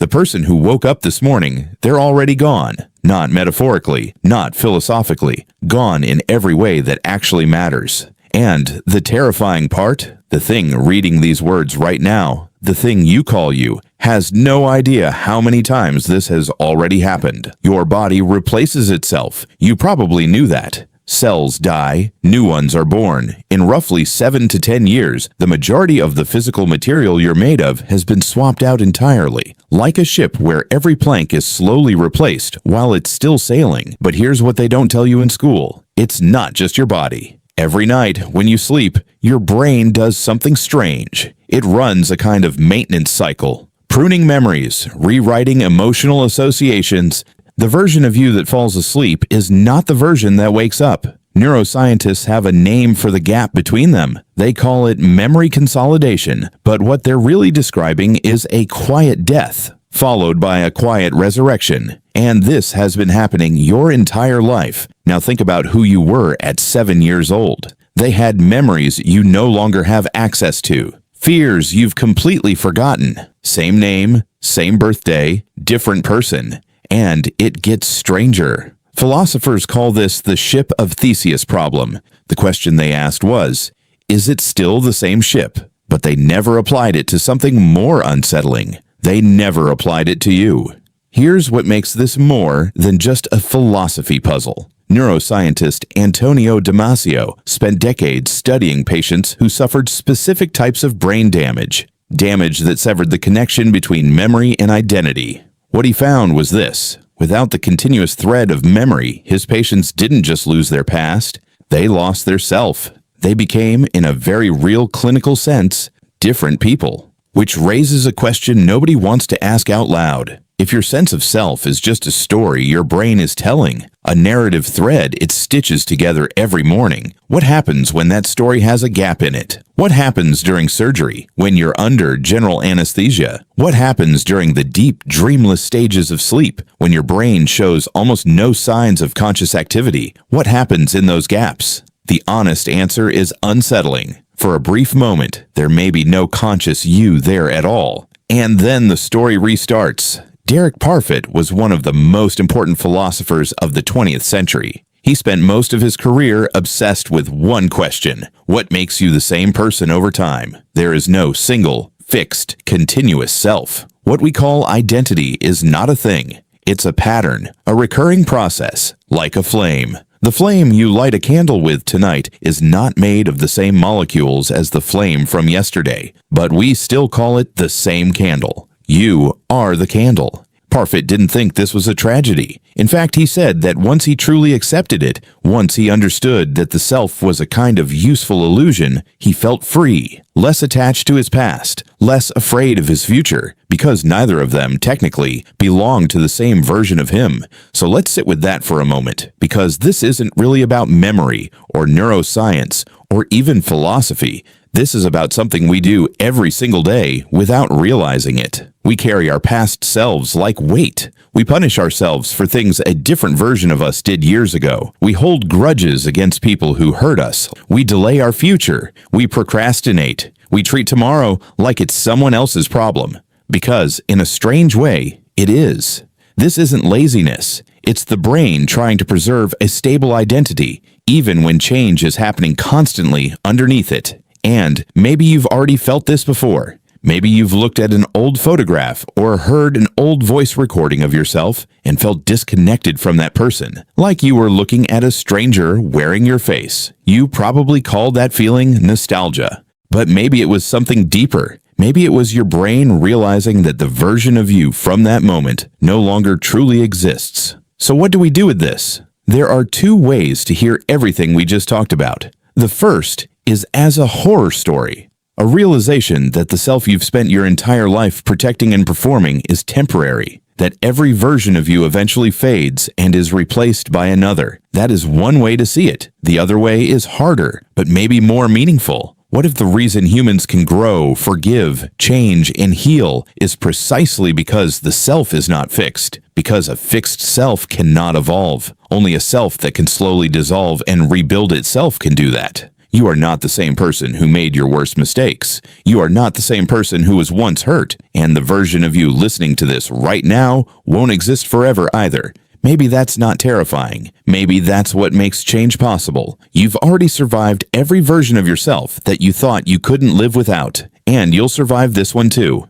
The person who woke up this morning, they're already gone. Not metaphorically, not philosophically, gone in every way that actually matters. And the terrifying part, the thing reading these words right now, the thing you call you, has no idea how many times this has already happened. Your body replaces itself. You probably knew that. Cells die, new ones are born. In roughly 7 to 10 years, the majority of the physical material you're made of has been swapped out entirely, like a ship where every plank is slowly replaced while it's still sailing. But here's what they don't tell you in school. It's not just your body. Every night, when you sleep, your brain does something strange. It runs a kind of maintenance cycle, pruning memories, rewriting emotional associations. The version of you that falls asleep is not the version that wakes up. Neuroscientists have a name for the gap between them. They call it memory consolidation, but what they're really describing is a quiet death, followed by a quiet resurrection. And this has been happening your entire life. Now think about who you were at 7 years old. They had memories you no longer have access to. Fears you've completely forgotten. Same name, same birthday, different person. And it gets stranger. Philosophers call this the ship of Theseus problem. The question they asked was, is it still the same ship? But they never applied it to something more unsettling. They never applied it to you. Here's what makes this more than just a philosophy puzzle. Neuroscientist Antonio Damasio spent decades studying patients who suffered specific types of brain damage that severed the connection between memory and identity. What he found was this: without the continuous thread of memory, his patients didn't just lose their past, they lost their self. They became, in a very real clinical sense, different people. Which raises a question nobody wants to ask out loud. If your sense of self is just a story your brain is telling, a narrative thread it stitches together every morning, what happens when that story has a gap in it? What happens during surgery, when you're under general anesthesia? What happens during the deep, dreamless stages of sleep, when your brain shows almost no signs of conscious activity? What happens in those gaps? The honest answer is unsettling. For a brief moment, there may be no conscious you there at all. And then the story restarts. Derek Parfit was one of the most important philosophers of the 20th century. He spent most of his career obsessed with one question: what makes you the same person over time? There is no single, fixed, continuous self. What we call identity is not a thing. It's a pattern, a recurring process, like a flame. The flame you light a candle with tonight is not made of the same molecules as the flame from yesterday, but we still call it the same candle. You are the candle. Parfit didn't think this was a tragedy. In fact, he said that once he truly accepted it, once he understood that the self was a kind of useful illusion, he felt free, less attached to his past, less afraid of his future, because neither of them, technically, belonged to the same version of him. So let's sit with that for a moment, because this isn't really about memory, or neuroscience, or even philosophy. This is about something we do every single day without realizing it. We carry our past selves like weight. We punish ourselves for things a different version of us did years ago. We hold grudges against people who hurt us. We delay our future. We procrastinate. We treat tomorrow like it's someone else's problem. Because, in a strange way, it is. This isn't laziness. It's the brain trying to preserve a stable identity, even when change is happening constantly underneath it. And maybe you've already felt this before. Maybe you've looked at an old photograph or heard an old voice recording of yourself and felt disconnected from that person, like you were looking at a stranger wearing your face. You probably called that feeling nostalgia. But maybe it was something deeper. Maybe it was your brain realizing that the version of you from that moment no longer truly exists. So what do we do with this? There are two ways to hear everything we just talked about. The first is as a horror story, a realization that the self you've spent your entire life protecting and performing is temporary, that every version of you eventually fades and is replaced by another. That is one way to see it. The other way is harder, but maybe more meaningful. What if the reason humans can grow, forgive, change, and heal is precisely because the self is not fixed? Because a fixed self cannot evolve. Only a self that can slowly dissolve and rebuild itself can do that. You are not the same person who made your worst mistakes. You are not the same person who was once hurt, and the version of you listening to this right now won't exist forever either. Maybe that's not terrifying. Maybe that's what makes change possible. You've already survived every version of yourself that you thought you couldn't live without, and you'll survive this one too.